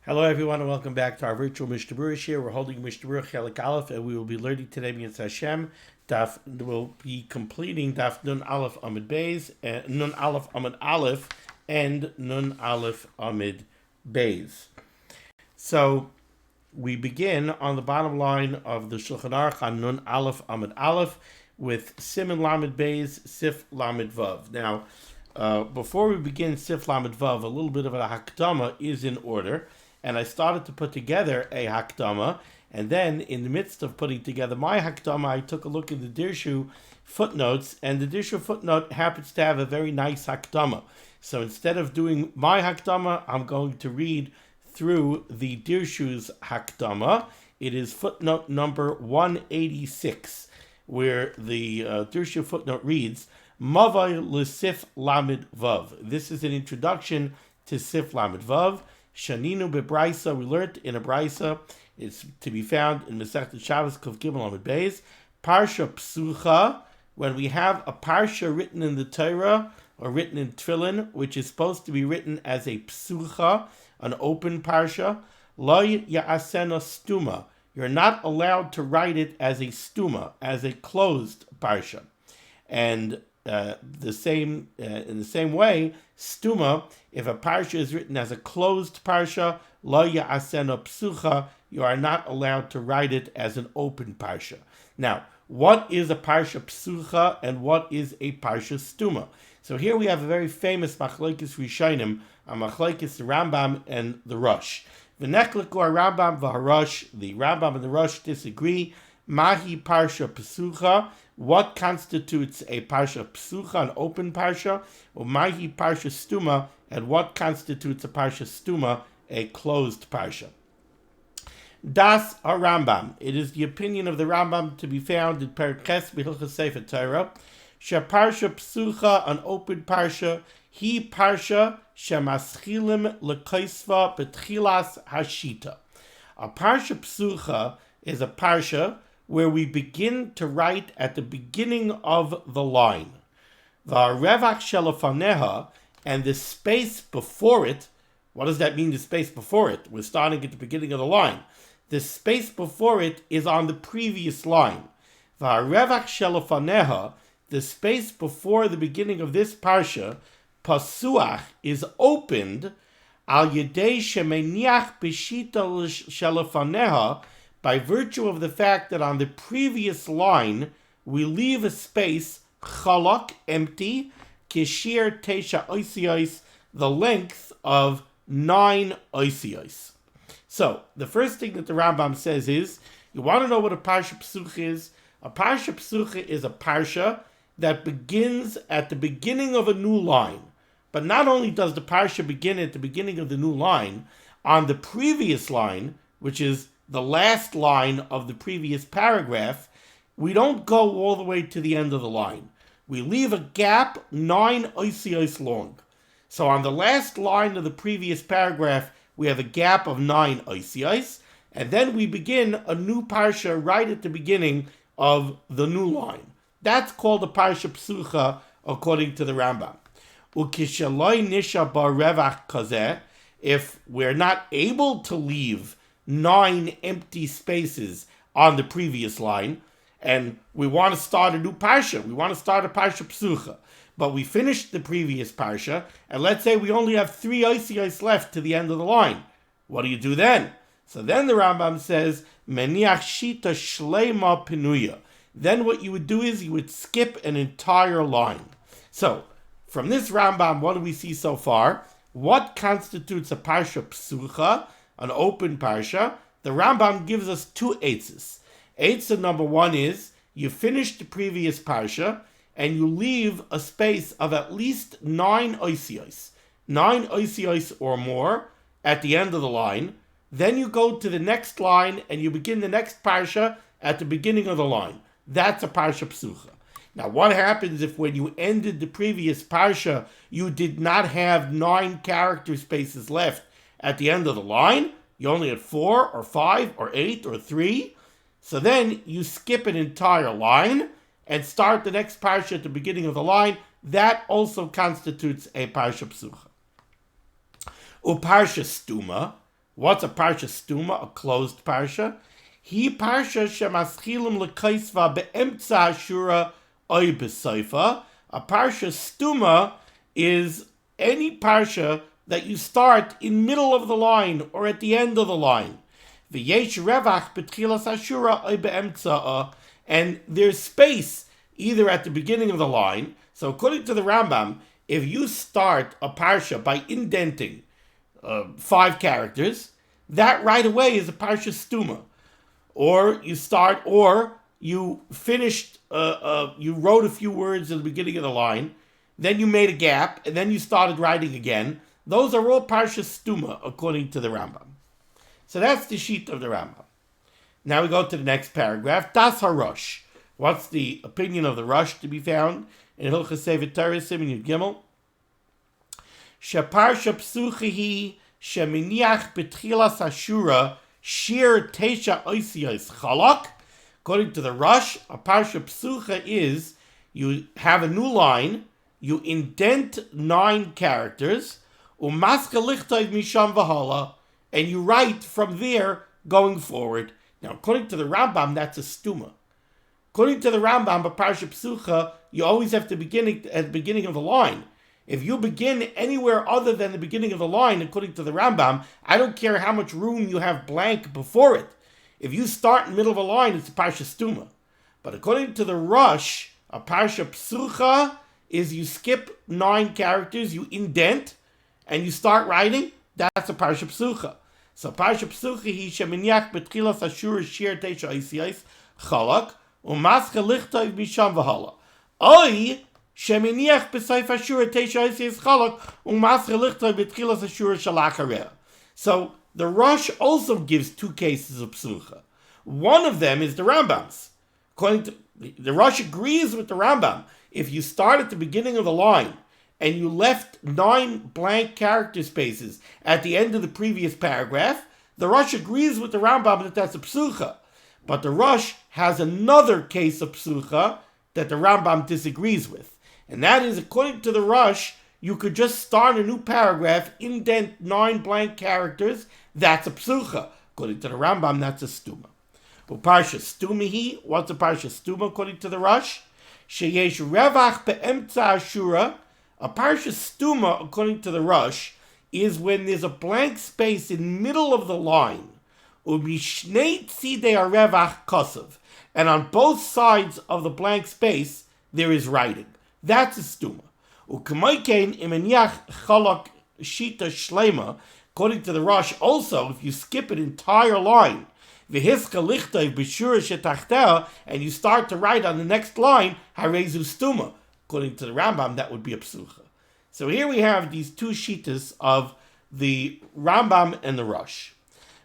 Hello, everyone, and welcome back to our virtual Mishnah Berurah here. We're holding Mishnah Berurah Chelik Aleph, and we will be learning today, B'Yetz Hashem. We'll be completing Daf Nun Aleph Amid Beis, Nun Aleph Amid Aleph, and Nun Aleph Amid Beis. So we begin on the bottom line of the Shulchan Aruch on Nun Aleph Amid Aleph with Siman Lamed Beis, Sif Lamed Vav. Now, before we begin Sif Lamed Vav, a little bit of a hakdama is in order. And I started to put together a hakdama, and then in the midst of putting together my hakdama, I took a look at the Dirshu footnotes, and the Dirshu footnote happens to have a very nice hakdama. So instead of doing my hakdama, I'm going to read through the Dirshu's hakdama. It is footnote number 186, where the Dirshu footnote reads, Mavai l'sif lamed vav. This is an introduction to Sif lamed vav. Shaninu bebraisa, we learned in a braisa, it's to be found in Masechet Shabbos Kuf Gimel Amud Beis. Parsha Psucha, when we have a parsha written in the Torah or written in Tefillin, which is supposed to be written as a psucha, an open parsha, lo ya'asena stuma. You're not allowed to write it as a stuma, as a closed parsha. And in the same way, stuma, if a parsha is written as a closed parsha, lo ya'asena psucha, you are not allowed to write it as an open parsha. Now, what is a parsha psucha and what is a parsha stuma? So here we have a very famous machlokes rishonim, a machlokes Rambam and the Rosh. V'nechliku Rambam v'Harosh, the Rambam and the Rosh disagree. Mahi parsha psucha, what constitutes a parsha psucha, an open parsha, or mahi parsha stuma, and what constitutes a parsha stuma, a closed parsha. Das Rambam. It is the opinion of the Rambam to be found in Perek Ches B'Hilchos Sefer Torah. She parsha psucha, an open parsha, he parsha shemaschilim lekoisva betchilas hashita. A parsha psucha is a parsha where we begin to write at the beginning of the line. V'arevach shelafaneha, and the space before it. What does that mean, the space before it? We're starting at the beginning of the line. The space before it is on the previous line. V'arevach shelafaneha, the space before the beginning of this parsha, pasuach, is opened al yedei shemeniach b'shita shelafaneha, by virtue of the fact that on the previous line we leave a space chalak, empty, kishir teisha oisiyos, the length of 9 oisiyos. So the first thing that the Rambam says is, you want to know what a parsha psucha is? A parsha psucha is a parsha that begins at the beginning of a new line. But not only does the parsha begin at the beginning of the new line, on the previous line, which is the last line of the previous paragraph, we don't go all the way to the end of the line. We leave a gap 9 oisiyos long. So on the last line of the previous paragraph, we have a gap of 9 oisiyos, and then we begin a new parsha right at the beginning of the new line. That's called a parsha psucha, according to the Rambam. Ukishaloi nisha bar revach kazeh, if we're not able to leave 9 empty spaces on the previous line, and we want to start a new parsha. We want to start a parsha psucha, but we finished the previous parsha, and let's say we only have 3 oisiyos left to the end of the line. What do you do then? So then the Rambam says, meniach shita shleima pinuya. Then what you would do is you would skip an entire line. So from this Rambam, what do we see so far? What constitutes a parsha psucha, an open parsha? The Rambam gives us 2 eitzes. Eitzah number 1 is, you finish the previous parsha, and you leave a space of at least 9 oisiyos. 9 oisiyos or more at the end of the line. Then you go to the next line, and you begin the next parsha at the beginning of the line. That's a parsha psucha. Now, what happens if when you ended the previous parsha, you did not have 9 character spaces left at the end of the line? You only had 4 or 5 or 8 or 3. So then you skip an entire line and start the next parsha at the beginning of the line. That also constitutes a parsha psucha. Uparsha stuma, What's a parsha stuma? A closed parsha. He parsha shemaschilim lekaisva beemtza ashura oy beseifa. A parsha stuma is any parsha that you start in middle of the line or at the end of the line. V'yesh revach betchilas ashura oy beemtza, and there's space either at the beginning of the line. So according to the Rambam, if you start a parsha by indenting 5 characters, that right away is a parsha stuma. Or you finished, you wrote a few words at the beginning of the line, then you made a gap, and then you started writing again. Those are all parsha stuma, according to the Rambam. So that's the sheet of the Rambam. Now we go to the next paragraph. Das HaRosh. What's the opinion of the Rosh to be found in Hilchos Sefer Torah Siman Yud Gimel? Sheparsha psuchihi sheminiach betchilas ashura shir teisha oisiyos chalak. According to the Rosh, a parsha psucha is you have a new line, you indent 9 characters, umaska lichtov misham v'hala, and you write from there going forward. Now, according to the Rambam, that's a stuma. According to the Rambam, a parsha psucha, you always have to begin at the beginning of the line. If you begin anywhere other than the beginning of the line, according to the Rambam, I don't care how much room you have blank before it. If you start in the middle of a line, it's a parsha stuma. But according to the Rosh, a parsha psucha is you skip 9 characters, you indent, and you start writing. That's a parsha psucha. So parsha psucha hi sheminyak betchilas ashur shir teisha oisiyos chalak umaska lichtov misham v'hala. Oy sheminiach b'seif ashur teisha oisiyos chalak umaska lichtov betchilas ashur shalachareh. So the Rosh also gives 2 cases of psucha. One of them is the Rambam's. According to the Rosh agrees with the Rambam. If you start at the beginning of the line and you left 9 blank character spaces at the end of the previous paragraph, the Rosh agrees with the Rambam that that's a psucha. But the Rosh has another case of psucha that the Rambam disagrees with. And that is, according to the Rosh, you could just start a new paragraph, indent 9 blank characters, that's a psucha. According to the Rambam, that's a stuma. Parsha stumihi, what's a parsha stuma according to the Rosh? Sheyesh revach be'emtza ashura. A parsha stuma, according to the Rosh, is when there's a blank space in the middle of the line. Umishnei tzidei harevach kosav. And on both sides of the blank space, there is writing. That's a stuma. U'kamoikein imeniach chalak shita shlema. According to the Rosh, also, if you skip an entire line, v'hiska lichtov b'shura shetachtea, and you start to write on the next line, harezu stuma. According to the Rambam, that would be a psucha. So here we have these 2 shitas of the Rambam and the Rosh.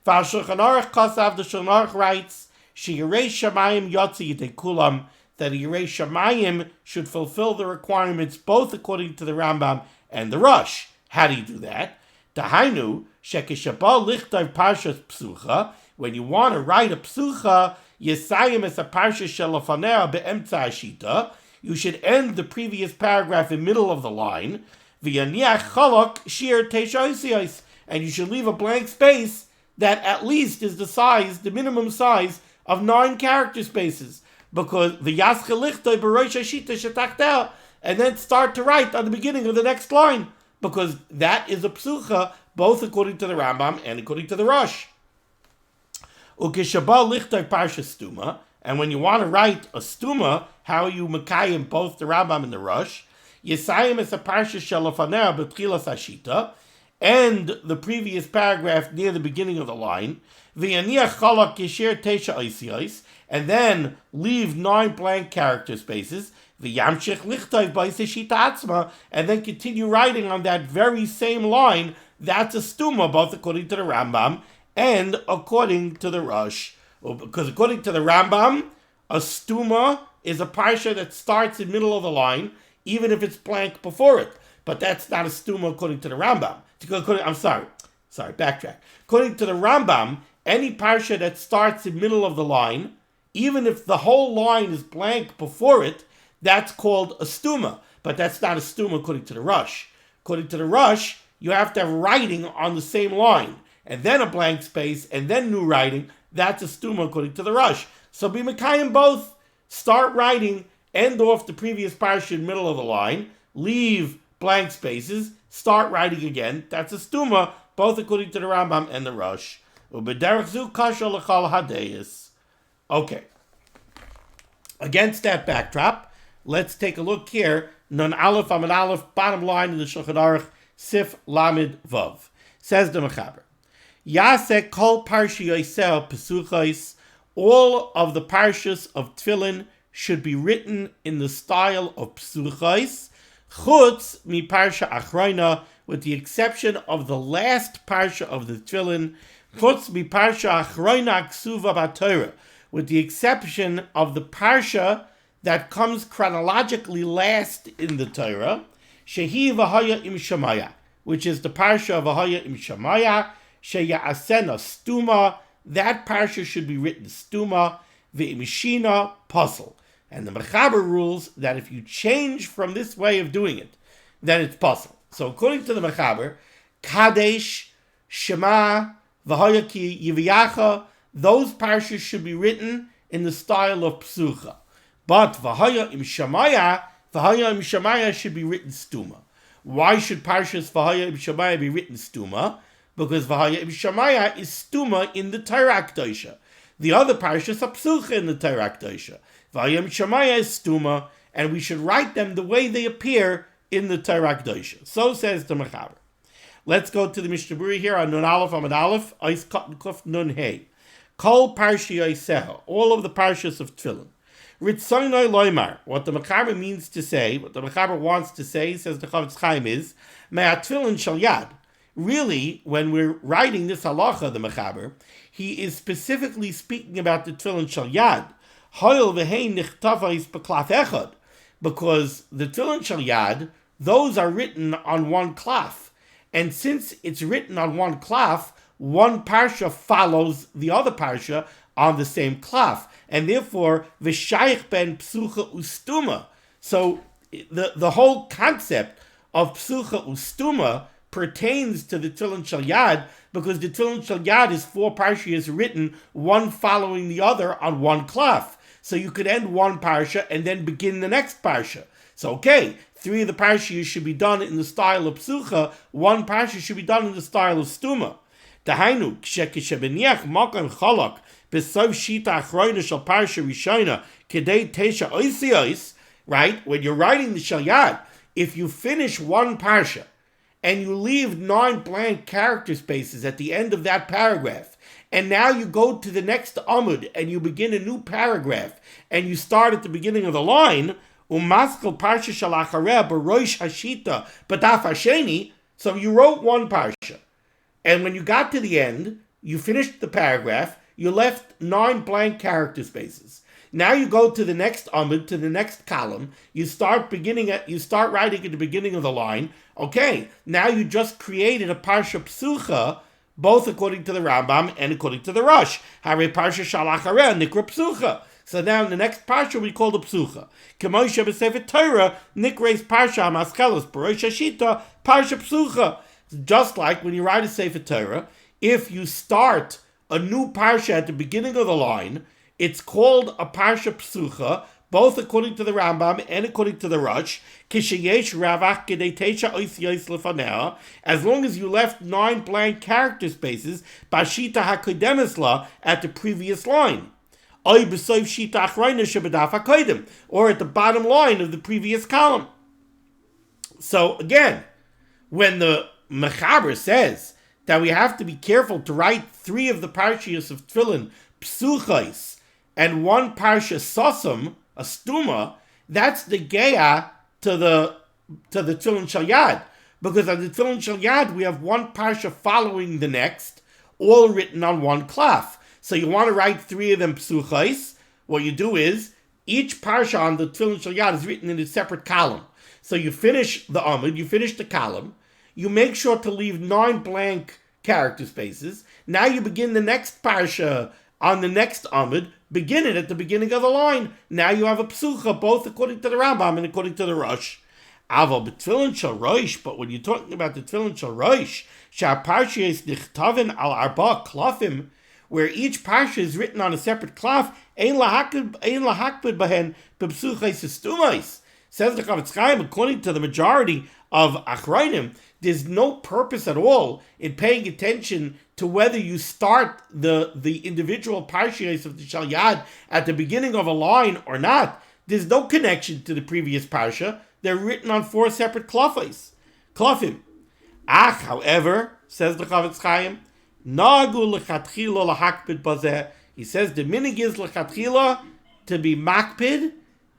V'al Shulchan Aruch Kosav, the Shulchan Aruch writes, Sheyirei Shamayim Yotzi Yidei Kulam, that Yirei Shamayim should fulfill the requirements both according to the Rambam and the Rosh. How do you do that? Dahainu, Shekeshabal Lichtov Parshas Psucha, when you want to write a psucha, Yesayim es a parsha shelafanea be'emtza ashita, you should end the previous paragraph in the middle of the line, v'yaniach chalak shir teisha oisiyos, and you should leave a blank space that at least is the minimum size of 9 character spaces, because v'yaska lichtoi b'rosh hashita shetachtea, and then start to write on the beginning of the next line, because that is a psucha, both according to the Rambam and according to the Rosh. Ukeshabal lichtoi parsha stuma, and when you want to write a stuma, how you makayim both the Rambam and the Rosh, Yesayim es a parsha shelafanea betchilas hashita, and the previous paragraph near the beginning of the line, v'yaniach chalak yeshir teisha oisiyos, and then leave 9 blank character spaces, v'yamshich lichtov b'is hashita atzma, and then continue writing on that very same line. That's a stuma, both according to the Rambam and according to the Rosh. Because according to the Rambam, a stuma is a parsha that starts in the middle of the line, even if it's blank before it. But that's not a stuma according to the Rambam. Backtrack. According to the Rambam, any parsha that starts in the middle of the line, even if the whole line is blank before it, that's called a stuma. But that's not a stuma according to the Rosh. According to the Rosh, you have to have writing on the same line. and then a blank space, and then new writing, that's a stuma according to the Rush. So be Mekayim both. Start writing, end off the previous parsha in the middle of the line, leave blank spaces, start writing again. That's a stuma, both according to the Rambam and the Rush. Okay. Against that backdrop, let's take a look here. Nun Aleph Amud Aleph, bottom line in the Shulchan Aruch, Sif Lamed Vav. Says the Mechaber, Yasek kol parshi yoseh pesuchos. All of the parshas of Tefillin should be written in the style of pesuchos, chutz mi parsha achrona, with the exception of the last parsha of the Tefillin, chutz mi parsha achrona ksuva b'Torah, with the exception of the parsha that comes chronologically last in the Torah, shehi v'haya im Shemaya, which is the parsha of v'haya im Shemaya, sheya'asena stuma. That parsha should be written stuma, v'imishina puzzle. And the Mechaber rules that if you change from this way of doing it, then it's puzzle. So according to the Mechaber, Kadesh, Shema, v'hayaki yiviyacha, those parshas should be written in the style of psucha. But v'haya im Shemaya should be written stuma. Why should parshas v'haya im Shemaya be written stuma? Because v'haya im Shemaya is stuma in the Torah Kedosha. The other parshas are psucha in the Torah Kedosha. V'haya im Shemaya is stuma, and we should write them the way they appear in the Torah Kedosha. So says the Mechaber. Let's go to the Mishnah Berurah here on Nun Aleph Amud Aleph, Ois Kuf Nun Hey. Kol parshi yoseha, all of the parshas of Tefillin. Ritzonoi loymar, what the Mechaber means to say, what the Mechaber wants to say, says the Chavetz Chaim, is me'at Tefillin shel yad. Really, when we're writing this halacha, the Mechaber, he is specifically speaking about the Tefillin shel yad. Hoil v'hei nichtavais b'klaf echad, because the Tefillin shel yad, those are written on one klaf, and since it's written on one klaf, one parsha follows the other parsha on the same klaf, and therefore v'shayich ben psucha ustuma. So the whole concept of psucha ustuma pertains to the Tefillin shel yad, because the Tefillin shel yad is 4 parshas written, one following the other on one klaf. So you could end one parsha and then begin the next parsha. So okay, 3 of the parshas should be done in the style of psucha, 1 parsha should be done in the style of stuma. Dahainu, kshekeshabeniach makam chalak b'sov shita achrona shel parsha rishona kedei tesha oisiyos. Right, when you're writing the shel yad, if you finish one parsha and you leave 9 blank character spaces at the end of that paragraph, and now you go to the next amud and you begin a new paragraph, and you start at the beginning of the line, umaskel parsha shel achareh b'roish hashita b'daf hasheni. So you wrote one parsha, and when you got to the end, you finished the paragraph, you left 9 blank character spaces. Now you go to the next amud, to the next column, you start writing at the beginning of the line. Okay, now you just created a parsha psucha, both according to the Rambam and according to the Rush. Hare parsha shalachareh nikra psucha. So now in the next parsha we call the psucha. K'moshe b'sefer Torah nikreis parsha maskelos b'rosh hashita parsha psucha. Just like when you write a sefer Torah, if you start a new parsha at the beginning of the line, it's called a parsha psucha, both according to the Rambam and according to the Rush. Kishayesh ravach kedei teisha oisiyos lefanea, as long as you left 9 blank character spaces, bashita hakodemis la, at the previous line. Oy b'sof shita achrona shebedaf hakodim, or at the bottom line of the previous column. So again, when the Mechaber says that we have to be careful to write 3 of the parshas of Tefillin psuchos and 1 parsha sosum, a stuma, that's the geya to the Tefillin shel yad, because on the Tefillin shel yad we have 1 parsha following the next, all written on 1 klaf. So you want to write 3 of them psuchos. What you do is each parsha on the Tefillin shel yad is written in a separate column. So you finish the amud, you finish the column. You make sure to leave 9 blank character spaces. Now you begin the next parsha on the next amud, begin it at the beginning of the line. Now you have a psucha, both according to the Rambam and according to the Rush. Aval b'tfilin shel roish, but when you're talking about the tefillin shel roish, she'aparshiyos nichtavin al arba klafim, where each parsha is written on a separate klaf, ein lahakbid bahen b'psuchais estumais. Says the Chavetz Chaim, according to the majority of Achrayim, there's no purpose at all in paying attention to whether you start the individual parshiyos of the Shal Yad at the beginning of a line or not. There's no connection to the previous parsha. They're written on 4 separate klafim. However, says the Chavetz Chaim, nagu lechatchila lahakpid bazeh. He says the minig is lechatchila to be makpid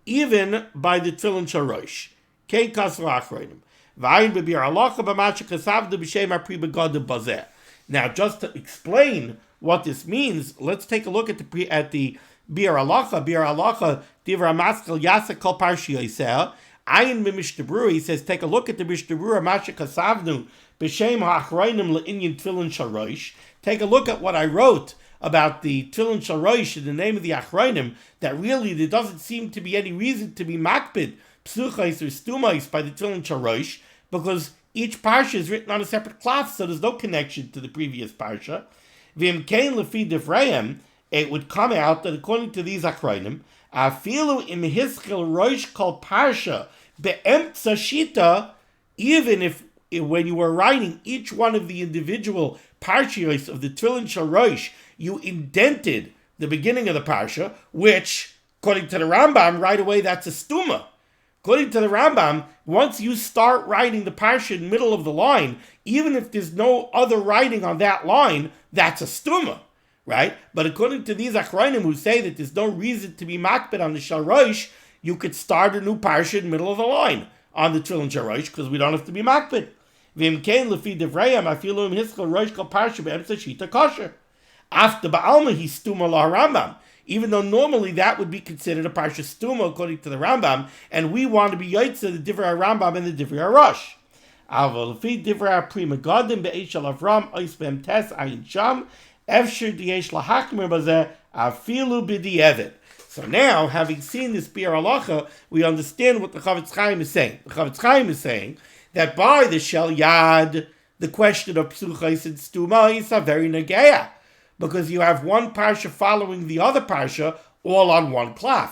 even by the tefillin shel roish. Kein kasra achrayim. V'ayin b'bir halacha b'matcha kasavdu b'shem apri begadim bazeh. Now, just to explain what this means, let's take a look at the bir halacha. Bir halacha divra maskel yasek kol parshi yiseh. Ayin b'Mishnah Berurah, he says, take a look at the Mishnah Berurah matcha kasavdu b'shem ha'achrayim le'inyan tefillin shel roish. Take a look at what I wrote about the tefillin shel roish in the name of the achrayim, that really there doesn't seem to be any reason to be makpid psuchais or stumais by the tefillin shel roish, because each parsha is written on a separate klaf, so there's no connection to the previous parsha. V'im kein lefi divrayim, it would come out that according to these achrayim, afilu im hischil roish kol parsha be'emtza shita, even if when you were writing each one of the individual parshiyos of the tefillin shel roish, you indented the beginning of the parsha, which, according to the Rambam, right away that's a stuma. According to the Rambam, once you start writing the parsha in the middle of the line, even if there's no other writing on that line, that's a stuma, right? But according to these achrayim who say that there's no reason to be makbid on the shel roish, you could start a new parsha in the middle of the line on the tefillin shel roish because we don't have to be makbid. V'im kein lefi divrayim afilu im hischel roish kol parsha be'emtza shita kosher. After Ba'alma, he stuma la Rambam, even though normally that would be considered a parsha stuma according to the Rambam, and we want to be yaitza the divrei Rambam and the divrei Rosh. Aval lefi divrei prima gadim be'eshal Avram ois be'em tes ayin sham efshir diyesh lahakmer bazeh afilu b'di'evet. So now, having seen this bir halacha, we understand what the Chavetz Chaim is saying. The Chavetz Chaim is saying that by the shel yad, the question of psuchais and stumais are very negeah, because you have one parsha following the other parsha, all on one klaf.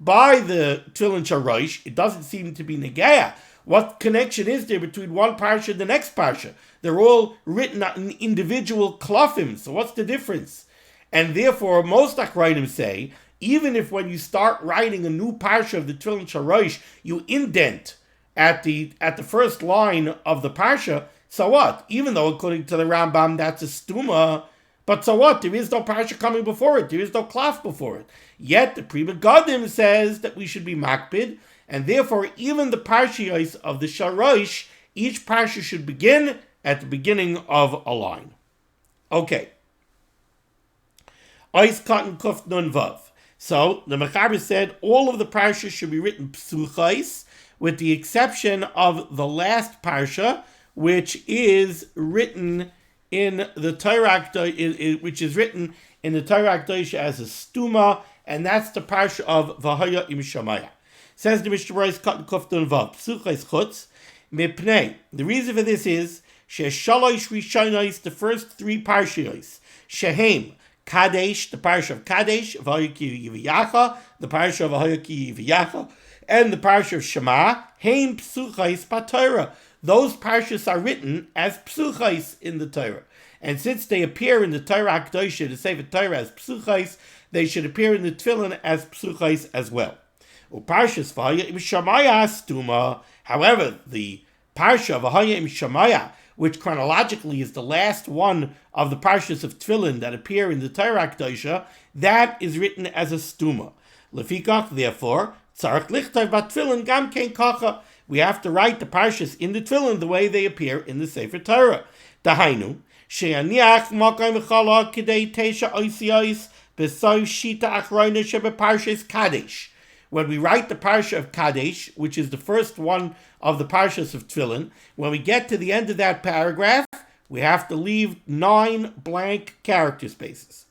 By the tefillin shel roish, it doesn't seem to be negeah. What connection is there between one parsha and the next parsha? They're all written in individual klafim, so what's the difference? And therefore, most achrayim say, even if when you start writing a new parsha of the tefillin shel roish, you indent at the first line of the parsha, so what? Even though according to the Rambam that's a stuma, but so what? There is no parsha coming before it. There is no klaf before it. Yet the Pri Megadim says that we should be makbid, and therefore even the parshiyos of the shel roish, each parsha should begin at the beginning of a line. Okay. Ois Katan Kuf Nun Vav. So the Mechaber said all of the parshas should be written psuchais, with the exception of the last parsha, which is written in the Torah, which is written in the Torah as a stuma, and that's the parsha of V'haya im Shamaya. Says the Mishnah Berurah Katan Kuf Nun Vav psuchais chutz mipnei. The reason for this is sheshalosh rishonais, the first 3 parshiyos, shehem Kadesh, the parsha of Kadesh, V'hayaki Yiviyacha, the parsha of V'hayaki Yiviyacha, and the parsha of Shema, Heim Psuchais Patorah. Those parshas are written as psuchais in the Torah. And since they appear in the Torah Kedosha, the Sefer Torah, as psuchais, they should appear in the Tefillin as psuchais as well. Uparshas V'haya im Shamaya Stuma. However, the parsha of V'haya im Shamaya, which chronologically is the last one of the parshas of Tefillin that appear in the Torah Kedosha, that is written as a stuma. Lefikach, therefore, tzarich lichtov b'Tefillin gam kein kacha. We have to write the parshas in the Tefillin the way they appear in the Sefer Torah. Dahainu, she'aniach makay mechala kidei teisha oisiyos b'soy shita achrayna shebeparshas Kadesh. When we write the parsha of Kadesh, which is the first one of the parshas of Tefillin, when we get to the end of that paragraph, we have to leave 9 blank character spaces.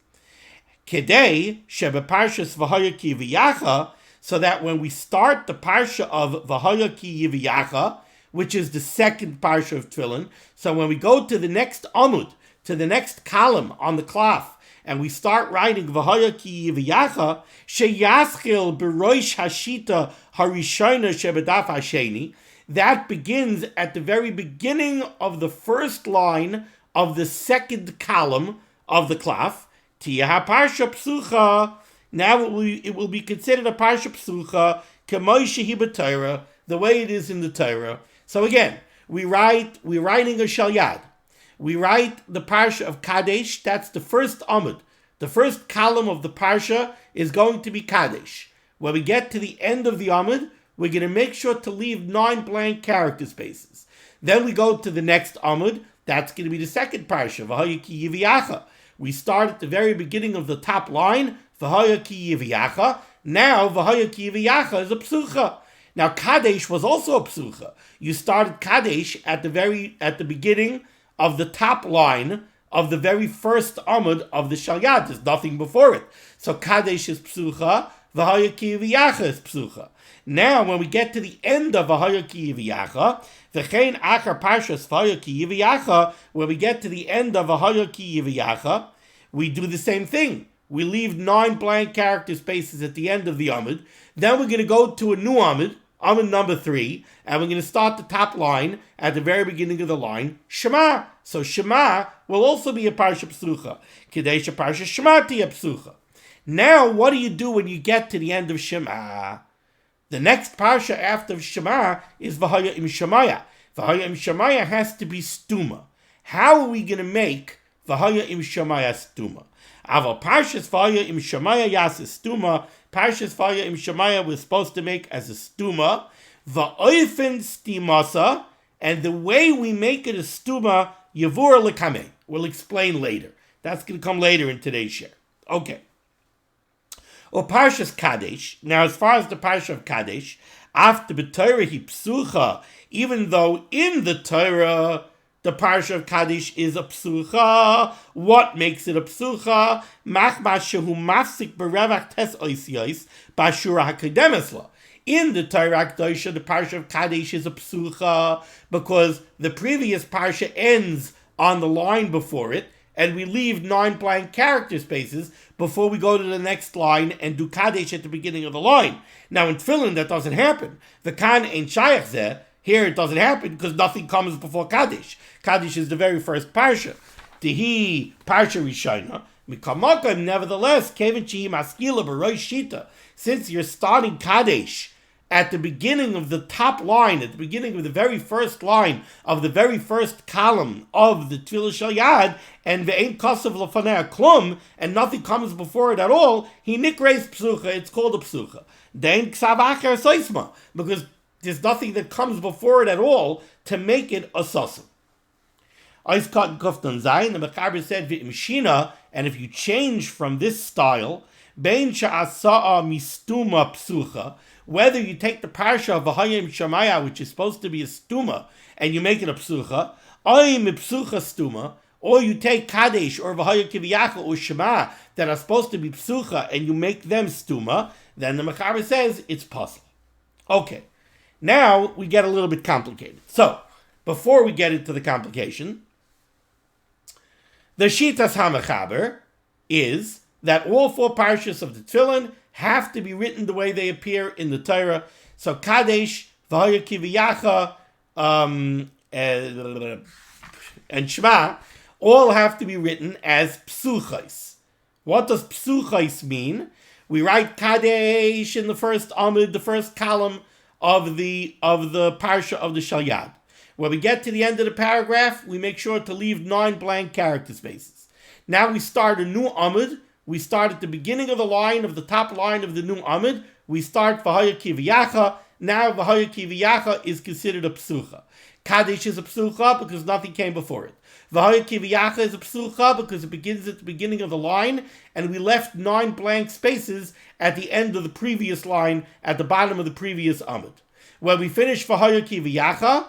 Kedei shebeparshas V'hayaki V'yacha, so that when we start the parsha of V'haya ki yiviyacha, which is the second parsha of Tefillin, so when we go to the next amud, to the next column on the cloth, and we start writing V'haya ki yiviyacha, sheyaschil b'roish hashita harishona shebedaf hasheni, that begins at the very beginning of the first line of the second column of the cloth. Tiyah parsha psucha. Now it will be considered a parsha psucha, k'moi shehi b'Torah, the way it is in the Torah. So again, we're writing a shalyad. We write the parsha of Kadesh. That's the first amud. The first column of the parsha is going to be Kadesh. When we get to the end of the amud, we're going to make sure to leave 9 blank character spaces. Then we go to the next amud. That's going to be the second parsha, V'haya ki yiviyacha. We start at the very beginning of the top line, V'haya ki yiviyacha. Now, V'haya ki yiviyacha is a psucha. Now, Kadesh was also a psucha. You started Kadesh at the beginning of the top line of the very first amud of the shalyad. There's nothing before it. So Kadesh is psucha, V'haya ki yiviyacha is psucha. Now, when we get to the end of V'haya ki yiviyacha, v'chein achar parshas V'haya ki yiviyacha, when we get to the end of V'haya ki yiviyacha, we do the same thing. We leave 9 blank character spaces at the end of the amud. Then we're going to go to a new amud number 3, and we're going to start the top line at the very beginning of the line, Shema. So Shema will also be a parsha psucha. Kadesh parsha Shema tiya psucha. Now, what do you do when you get to the end of Shema? The next parsha after Shema is V'haya im Shemaya. V'haya im Shemaya has to be stuma. How are we going to make V'haya im Shemaya stuma? Aval parshas V'haya im Shemaya yas stuma. Parshas V'haya im Shemaya was supposed to make as a stuma. V'oifen stimasa, and the way we make it a stuma, yavur lekameh. We'll explain later. That's going to come later in today's share. Okay. Or Parshas Kadesh. Now, as far as the Parsha of Kadesh, after the Torah he psucha, even though in the Torah the Parsha of Kadesh is a psucha, what makes it a psucha? Machma shehu mafsik berevach tes oisiyos bashura hakademesla. In the Torah Kedosha, the Parsha of Kadesh is a psucha because the previous Parsha ends on the line before it, and we leave 9 blank character spaces before we go to the next line and do Kadesh at the beginning of the line. Now in Tefillin, that doesn't happen. The Kan ain't Shayach Zeh. Here it doesn't happen because nothing comes before Kadesh. Kadesh is the very first Parsha. Tihi Parsha Rishona. Mikamakim, nevertheless, Kevin Chihi Maskila B'Rosh Shita. Since you're starting Kadesh at the beginning of the top line, at the beginning of the very first line of the very first column of the Tefillah Shel Yad, and ve'ein kasav lefanei klum, and nothing comes before it at all, he nikreis psucha, it's called a psucha. Dein ksav acher soisma, because there's nothing that comes before it at all to make it a sosim. Eis kat kuftan zayin, the Mechaber said v'im shina, and if you change from this style, bein sha'asa'a mistuma psucha, whether you take the parsha of V'haya im Shemaya, which is supposed to be a stuma, and you make it a psucha, oim psucha stuma, or you take Kadesh or V'haya ki yiviyacha or Shema that are supposed to be psucha, and you make them stuma, then the Mechaber says it's possible. Okay, now we get a little bit complicated. So, before we get into the complication, the Shitas HaMechaber is that all 4 parshas of the Tefillin have to be written the way they appear in the Torah. So Kadesh, V'haya ki yiviyacha, and Shema all have to be written as psuchais. What does psuchais mean? We write Kadesh in the first amud, the first column of the parsha of the shalyad. When we get to the end of the paragraph, we make sure to leave 9 blank character spaces. Now we start a new amud. We start at the beginning of the line, of the top line of the new amud. We start V'haya ki yiviyacha. Now V'haya ki yiviyacha is considered a psucha. Kadesh is a psucha because nothing came before it. V'haya ki yiviyacha is a psucha because it begins at the beginning of the line, and we left 9 blank spaces at the end of the previous line, at the bottom of the previous amud. When we finish V'haya ki yiviyacha,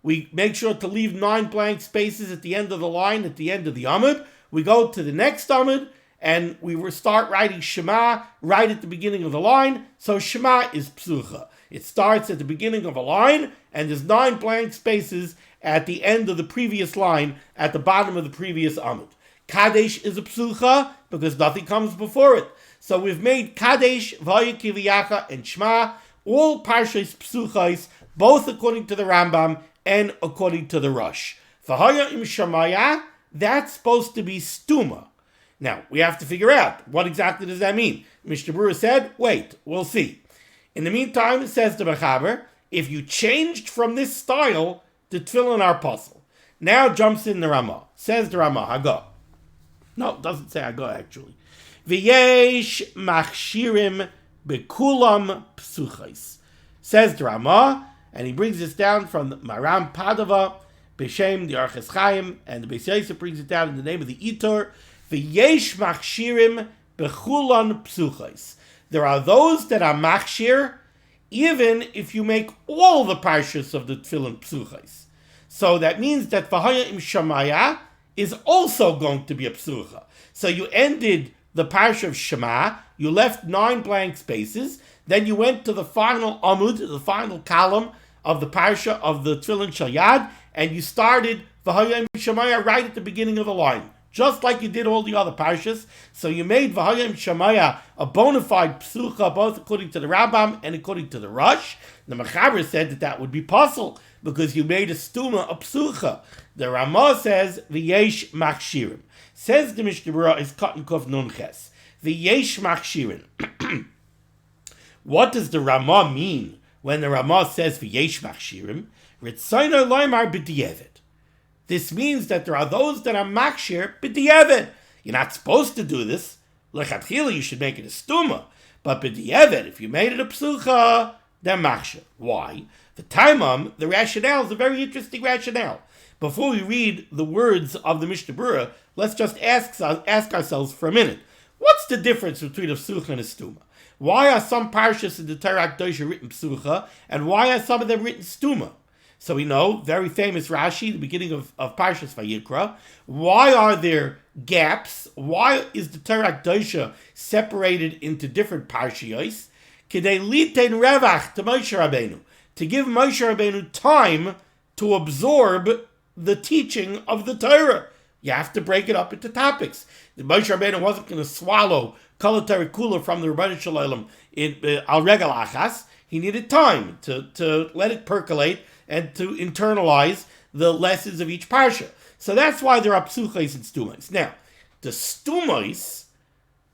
we make sure to leave 9 blank spaces at the end of the line, at the end of the amud. We go to the next amud, and start writing Shema right at the beginning of the line. So Shema is psucha. It starts at the beginning of a line, and there's 9 blank spaces at the end of the previous line, at the bottom of the previous amud. Kadesh is a psucha because nothing comes before it. So we've made Kadesh, Vaya Kiviyacha, and Shema all parshas psuchais, both according to the Rambam and according to the Rosh. V'haya im Shamaya, that's supposed to be stuma. Now, we have to figure out, what exactly does that mean? Mishnah Berurah said, wait, we'll see. In the meantime, it says to Mechaber, if you changed from this style, the tefillin are puzzle. Now jumps in the Ramah. Says the Ramah, Hagah. No, it doesn't say Hagah, actually. V'yesh machshirim bekulam psuchais. Says the Ramah, and he brings this down from the Maram Padava, B'Shem, the Arches Chaim, and the Beis Yosef brings it down in the name of the Itor. V'yesh machshirim bechulan psuchais. There are those that are machshir, even if you make all the parshas of the tefillin psuchais. So that means that V'haya im Shamaya is also going to be a psucha. So you ended the parsha of Shema, you left 9 blank spaces, then you went to the final amud, the final column of the parsha of the tefillin shel yad, and you started V'haya im Shamaya right at the beginning of the line, just like you did all the other parshas. So you made V'haya im Shamaya a bona fide psucha, both according to the Rambam and according to the Rosh. The Mechaber said that would be possible, because you made a stuma, a psucha. The Ramah says, V'yesh machshirim. Says the Mishnah Berurah is Katan Kov Nun Ches. V'yesh machshirim. What does the Ramah mean when the Ramah says V'yesh machshirim? Ritzaino loymar b'di'evet. This means that there are those that are machshir b'di'evet. You're not supposed to do this. Lechatchila, you should make it a stuma. But b'di'evet, if you made it a psucha, they're machshir. Why? The taimam, the rationale, is a very interesting rationale. Before we read the words of the Mishnah Berurah, let's just ask ourselves for a minute. What's the difference between a psucha and a stuma? Why are some parshas in the Torah Kedoshah written psucha, and why are some of them written stuma? So we know, very famous Rashi, the beginning of Parshas Vayikra. Why are there gaps? Why is the Torah Kedoshah separated into different parshiyos? Kedei litein revach to Moshe Rabbeinu, to give Moshe Rabbeinu time to absorb the teaching of the Torah. You have to break it up into topics. The Moshe Rabbeinu wasn't going to swallow Kol Torah Kula from the Rebbeinu Shalom in al regal achas. He needed time to let it percolate and to internalize the lessons of each parsha. So that's why there are psuchos and stumos. Now, the stumos,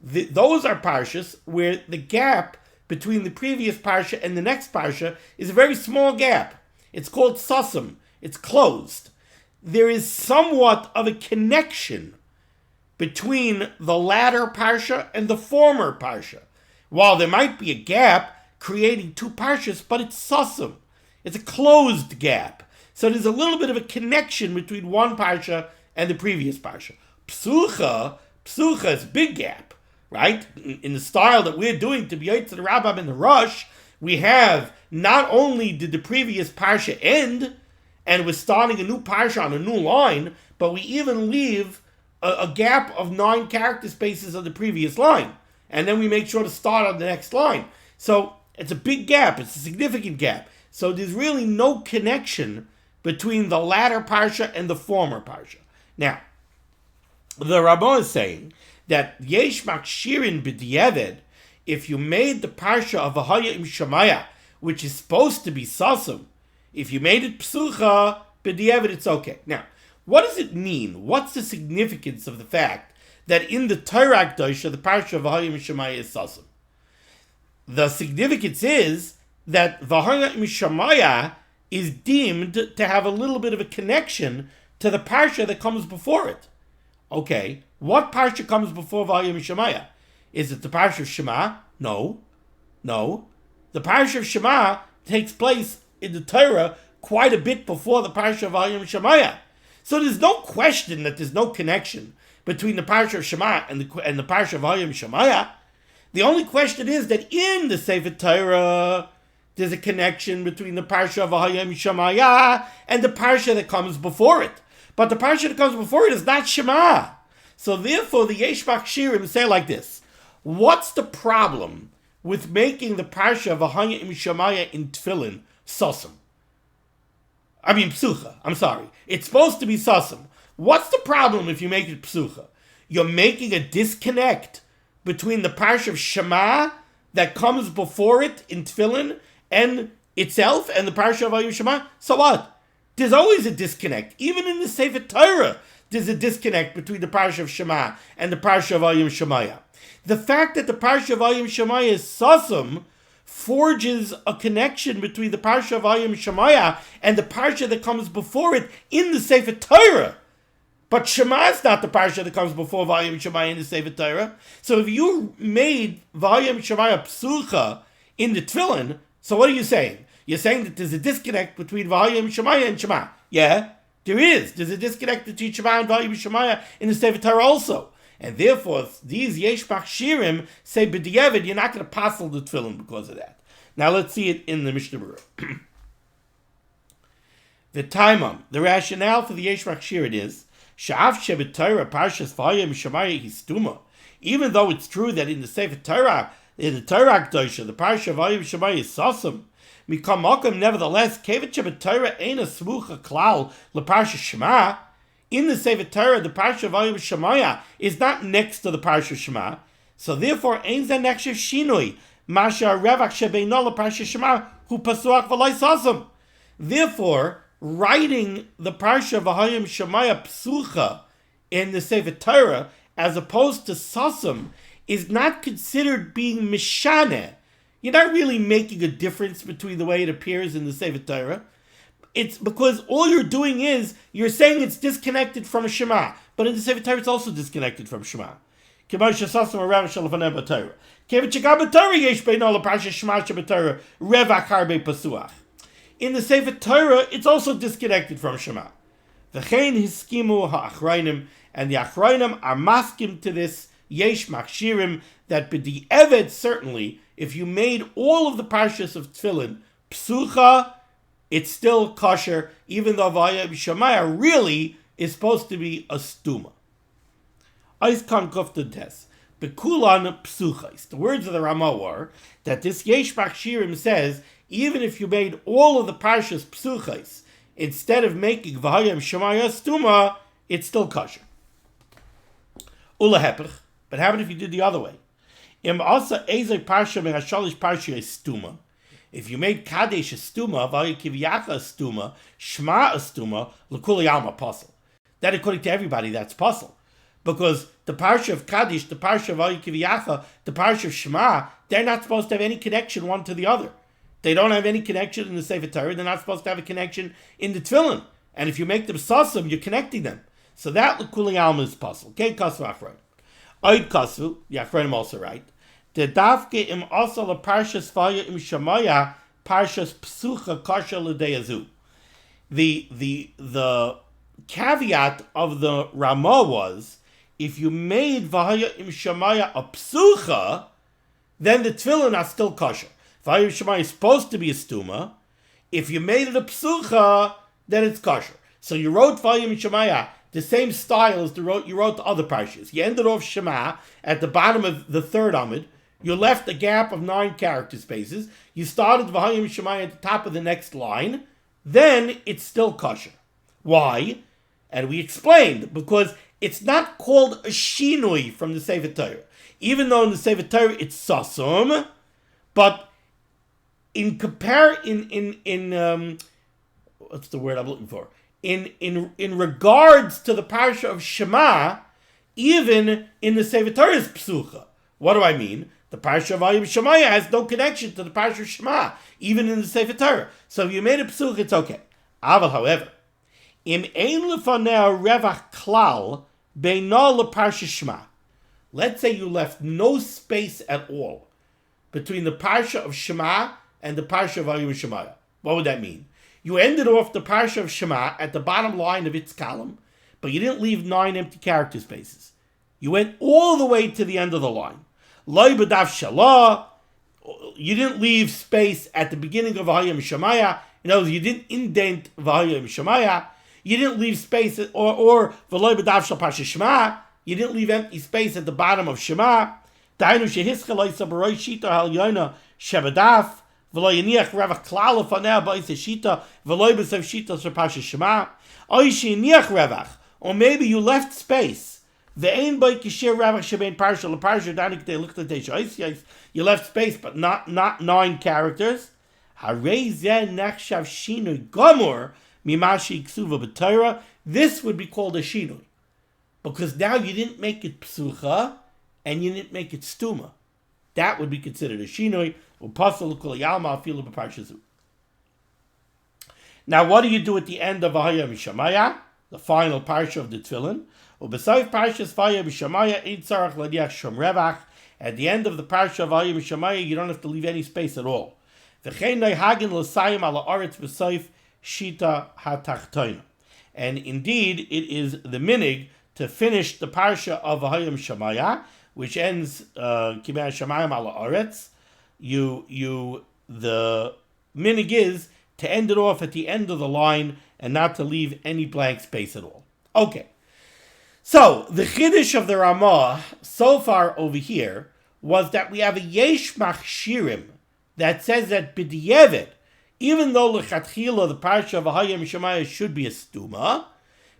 those are parshas where the gap between the previous parsha and the next parsha is a very small gap. It's called sasim. It's closed. There is somewhat of a connection between the latter parsha and the former parsha. While there might be a gap creating 2 parshas, but it's sasim. It's a closed gap. So there's a little bit of a connection between one parsha and the previous parsha. Psucha is a big gap, right? In the style that we're doing to be to the Rambam and the Rosh, we have not only did the previous parsha end, and we're starting a new parsha on a new line, but we even leave a gap of 9 character spaces on the previous line. And then we make sure to start on the next line. So it's a big gap. It's a significant gap. So there's really no connection between the latter parsha and the former parsha. Now, the Rabbah is saying that yesh makshirin b'di'eved, if you made the parsha of V'haya im Shamaya, which is supposed to be sasim, if you made it psucha b'di'eved, it's okay. Now, what does it mean? What's the significance of the fact that in the Torah Kedoshah, the parsha of V'haya im Shamaya is sasim? The significance is that V'haya im Shamaya is deemed to have a little bit of a connection to the parsha that comes before it. Okay, what parsha comes before V'haya im Shamaya? Is it the parsha of Shema? No. The parsha of Shema takes place in the Torah quite a bit before the parsha of V'haya im Shamaya. So there's no question that there's no connection between the parsha of Shema and the parsha of V'haya im Shamaya. The only question is that in the Sefer Torah, there's a connection between the parsha of V'haya im Shamaya and the parsha that comes before it. But the parsha that comes before it is not Shema. So therefore, the Yesh Shirim say like this: what's the problem with making the parsha of V'haya im Shemaya in Tefillin Sosum? I mean Psucha. I'm sorry. It's supposed to be Sosum. What's the problem if you make it Psucha? You're making a disconnect between the parsha of Shema that comes before it in Tefillin and itself and the parsha of V'haya im Shemaya. So what? There's always a disconnect. Even in the Sefer Torah, there's a disconnect between the parsha of Shema and the parsha of V'haya im Shemaya. The fact that the parsha of V'haya im Shemaya is Sosum forges a connection between the parsha of V'haya im Shemaya and the parsha that comes before it in the Sefer Torah. But Shema is not the parsha that comes before V'haya im Shemaya in the Sefer Torah. So if you made V'haya im Shemaya Psucha in the Tefillin, so what are you saying? You're saying that there's a disconnect between V'haya im Shemaya and Shema. Yeah, there is. There's a disconnect between Shema and V'haya im Shemaya in the Sefer Torah also. And therefore, these Yesh Shirim say, B'diavad, you're not going to passel the Tefillin because of that. Now let's see it in the Mishnah Berurah. The Taimam, the rationale for the Yesh Shirim is, Sha'af Shebet Torah Parshas V'haya im Shemaya Histuma. Even though it's true that in the Sefer Torah, in the Torah Kedosha, the parsha of V'haya im Shemaya is Sosum, Mikam Mokum, nevertheless, Kevet Shebet Torah Eina Smucha Klal LeParsha Shema. In the Sefer Torah, the parsha of V'haya im Shemaya is not next to the parsha of Shema, so therefore, Ein Zeh Nekshev Shinui Masha Revach Shebeino LeParsha Shema Hu Pasuach V'lai Sosum. Therefore, writing the parsha of V'haya im Shemaya Psucha in the Sefer Torah as opposed to Sosum is not considered being Mishaneh. You're not really making a difference between the way it appears in the Sefer Torah. It's because all you're doing is, you're saying it's disconnected from Shema. But in the Sefer Torah, it's also disconnected from Shema. In the Sefer Torah, it's also disconnected from Shema. And the Achrayim are maskim to this Yesh Machshirim, that b'di'eved, certainly, if you made all of the parshas of Tefillin Psucha, it's still kosher, even though V'haya im Shemaya really is supposed to be a stuma. Eis kan kufta tes. Bekulan psuchais. The words of the Ramah were that this Yesh Shirim says, even if you made all of the parshas psuchais, instead of making V'haya im Shemaya stuma, it's still kosher. Ula hepech. But how about if you did the other way? Im asa ezek parsha mehashalish parsha stuma. If you made Kadesh a stuma, V'haya Kiviyacha a stuma, Shema a stuma, L'kuli Alma puzzle. That according to everybody, that's puzzle. Because the parsha of Kadesh, the parsha of V'haya Kiviyacha, the parsha of Shema, they're not supposed to have any connection one to the other. They don't have any connection in the Sefer Torah. They're not supposed to have a connection in the Tefillin. And if you make them Sosum, you're connecting them. So that L'kuli Alma is puzzle. Okay, Kasu Achron. Oid Kasu, the Achronim also right. The Davke im also la parshas V'haya im Shemaya parshas Psucha kasha l'deyazu. The caveat of the Ramah was, if you made V'haya im Shemaya a Psucha, then the Tefillin are still kosher. V'haya im Shemaya is supposed to be a stuma. If you made it a Psucha, then it's kosher. So you wrote V'haya im Shemaya the same style as you wrote the other parshas. You ended off Shema at the bottom of the third Amud. You left a gap of 9 character spaces. You started V'haya im Shemaya at the top of the next line. Then it's still kosher. Why? And we explained, because it's not called a shinui from the Sefer Torah. Even though in the Sefer Torah it's sasum, but what's the word I'm looking for? In regards to the parsha of Shema, even in the Sefer Torah is psucha. What do I mean? The parsha of V'haya im Shemaya has no connection to the parsha of Shema, even in the Sefer Torah. So if you made a psuch, it's okay. Aval, however, im ein lefanei revach klal beino leparsha Shema. Let's say you left no space at all between the parsha of Shema and the parsha of V'haya im Shemaya. What would that mean? You ended off the parsha of Shema at the bottom line of its column, but you didn't leave 9 empty character spaces. You went all the way to the end of the line. Loi b'daf shalah, you didn't leave space at the beginning of V'haya im Shemaya. In other words, you didn't indent V'haya im Shemaya. You didn't leave space, or v'loi b'daf shal parsha Shema, You didn't leave empty space at the bottom of Shema. Dainu shehischalaisa b'roi shita halyona shebadaf v'lo yiniach revach klal ufaneh ba'is shita v'lo b'sev shita shepasha Shema. Oy shiniach revach, or maybe you left space. Ve'ein b'y kishir revach shebein parsha leparsha dainu k'tei luchtei teisha. You left space, but not 9 characters. Harei zeh nechshav shinui gomor mimashi ksuva b'Torah. This would be called a shinui, because now you didn't make it psucha and you didn't make it stuma. That would be considered a shinui. Now, what do you do at the end of Vahaya Mishamaya, the final parsha of the Tefillin? At the end of the parsha of Vahaya Mishamaya, you don't have to leave any space at all. And indeed, it is the minig to finish the parsha of Vahaya Mishamaya, which ends Kibah Shamayim ala Aretz. The minig is to end it off at the end of the line and not to leave any blank space at all. Okay. So, the Chiddush of the Ramah so far over here was that we have a Yesh Machshirim that says that B'di'evet, even though L'chatchila, the parsha of Vahaya Mishamaya, should be a stuma,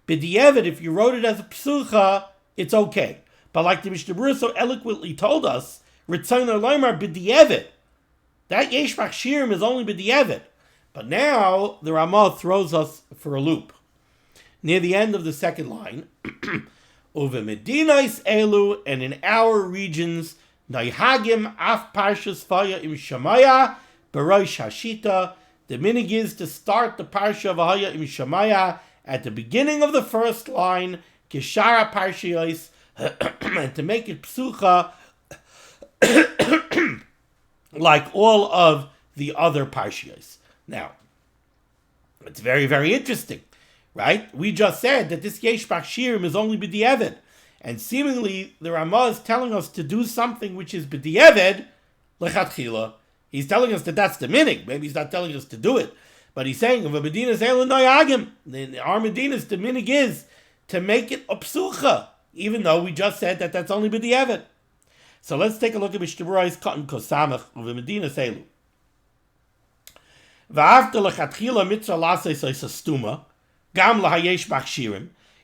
B'di'evet, if you wrote it as a psucha, it's okay. But like the Mishnah Berurah so eloquently told us, Ritzayin Loimar B'di'evet, that Yesh Machshirim is only B'di'evet. But now the Ramah throws us for a loop. Near the end of the second line, Uve Medinais Elu, and in our regions, Naihagim Af Parshas Vahaya Im Shamaya B'Rosh Hashita. The minig is to start the parsha of Vahaya Im Shamaya at the beginning of the first line, Kishara Parshiyos, and to make it psucha like all of the other parshiyos. Now, it's very, very interesting, right? We just said that this Yesh Machshirim is only B'di'evet, and seemingly the Ramah is telling us to do something which is B'di'evet L'chatchila. He's telling us that that's the minig. Maybe he's not telling us to do it, but he's saying, our Medinas, the minig is to make it a psucha, even though we just said that that's only B'di'evet. So let's take a look at Mishnah Berurah's Katan Kosamach of the Medina Selu.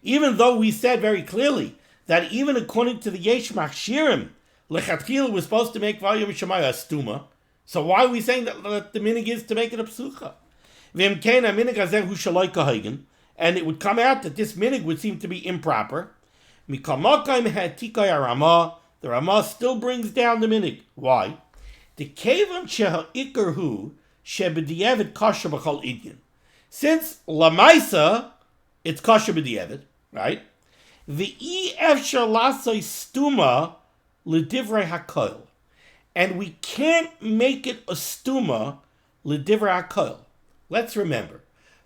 Even though we said very clearly that even according to the Yesh Machshirim, Lechatchila was supposed to make Vahaya Mishamaya a stuma, so why are we saying that the minig is to make it a psucha? And it would come out that this minig would seem to be improper. The Ramah still brings down the minig. Why? The kevan sheha'ikarhu shebedi'evet kasher b'chol idyin. Since lamaisa, it's kasher b'di'evet, right? V'i efshar lasoi stuma l'divrei hakoil. And we can't make it a stuma l'divrei hakoil. Let's remember,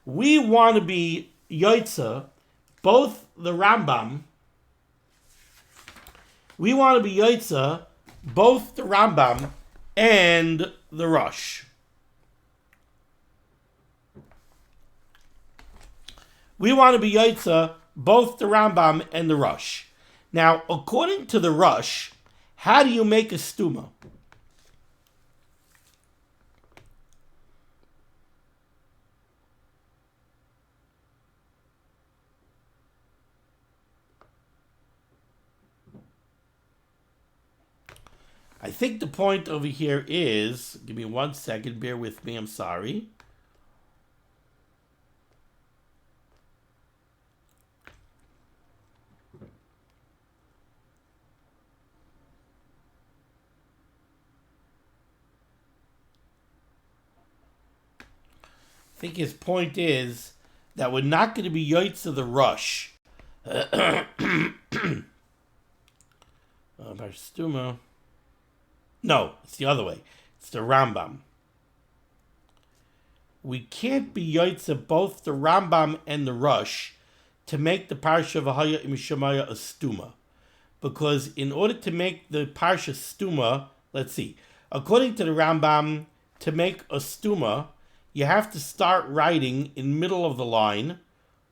we want to be yoitza, both the Rambam, we want to be yoitza, both the Rambam and the Rosh. We want to be yoitza, both the Rambam and the Rosh. Now, according to the Rosh, how do you make a stuma? I think the point over here is, give me 1 second, bear with me, I'm sorry. I think his point is that we're not going to be yoitz of the rush. No, it's the other way. It's the Rambam. We can't be yoitz of both the Rambam and the Rush to make the Parsha Vahaya Imishemaya a stuma. Because in order to make the Parsha stuma, let's see, according to the Rambam, to make a stuma, you have to start writing in middle of the line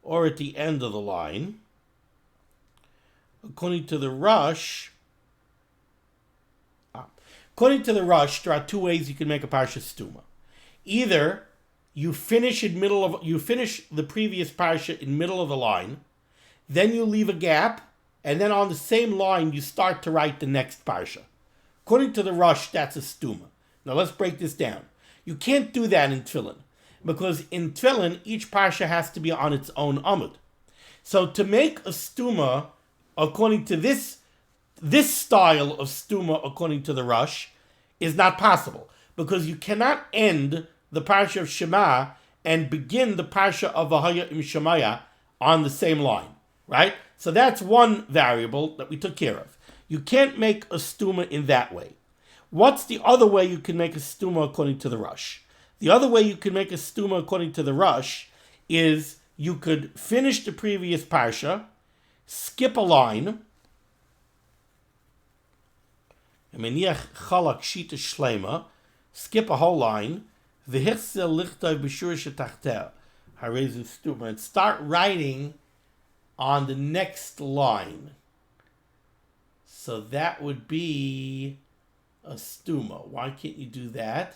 or at the end of the line. according to the Rush, there are two ways you can make a parsha stuma. Either you finish the previous parsha in middle of the line, then you leave a gap, and then on the same line you start to write the next parsha. According to the Rush, that's a stuma. Now let's break this down. You can't do that in Tefillin, because in Tefillin each parsha has to be on its own amud. So to make a stuma according to this style of stuma according to the Rush is not possible, because you cannot end the parsha of Shema and begin the parsha of Vahaya im Shemaya on the same line, right? So that's one variable that we took care of. You can't make a stuma in that way. What's the other way you can make a stuma according to the Rush? The other way you can make a stuma according to the Rush is you could finish the previous parsha, skip a line, skip a whole line, and start writing on the next line. So that would be a stuma. Why can't you do that?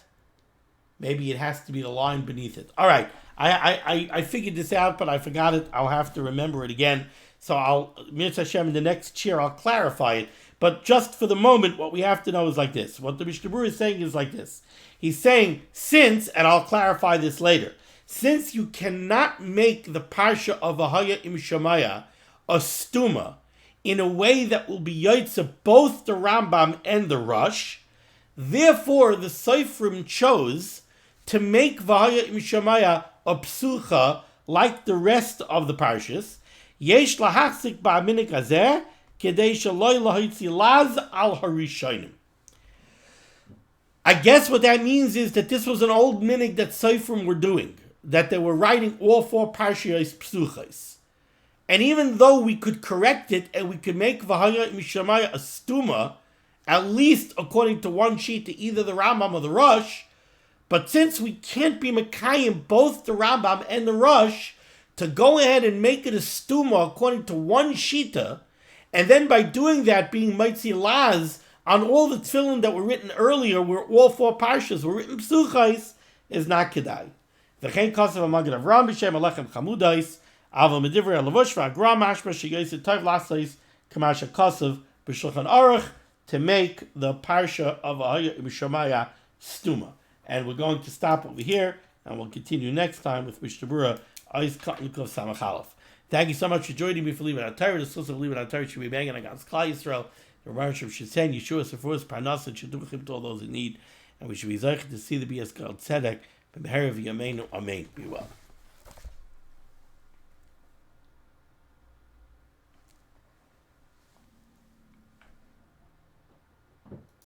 Maybe it has to be the line beneath it. All right, I figured this out, but I forgot it. I'll have to remember it again. So I'll, Mitzvah Hashem, in the next chair, I'll clarify it. But just for the moment, what we have to know is like this. What the Mishnah Berurah is saying is like this. He's saying, since, and I'll clarify this later, since you cannot make the parsha of Vahaya im Shemaya a stuma in a way that will be yotze both the Rambam and the Rush, therefore the Seifrim chose to make Vahaya im Shemaya a psucha like the rest of the parshas. Yesh lahachzik ba'aminik hazeh kedei shaloi lahitzi laz al harishonim. I guess what that means is that this was an old minig that Seifrim were doing, that they were writing all four parshiyos psuchos. And even though we could correct it and we could make Vahaya im Shemaya a stuma, at least according to one sheet to either the Rambam or the Rush, but since we can't be Mekayim both the Rambam and the Rush, to go ahead and make it a stuma according to one shita, and then by doing that being Maitzi Laz on all the tefillin that were written earlier, where all four parshas were written psuchais, is not kedai. V'chein kasav amagid Avram b'shem alechem chamudais, aval medivrei alavush v'agra mashma sheyosid tov lasais kamash kasav b'shulchan aruch, to make the parsha of Vahaya im Shemaya stuma. And we're going to stop over here, and we'll continue next time with Mishnah Berurah. Thank you so much for joining me for Limud HaTorah. The source of Limud HaTorah should be banging against Klal Yisrael. The Rosh of Shitsen, Yeshua, Sephorus, Parnas, and Sheduvachim to all those in need. And we should be zeichet to see the BS Gal Tzedek. Amen. Be well.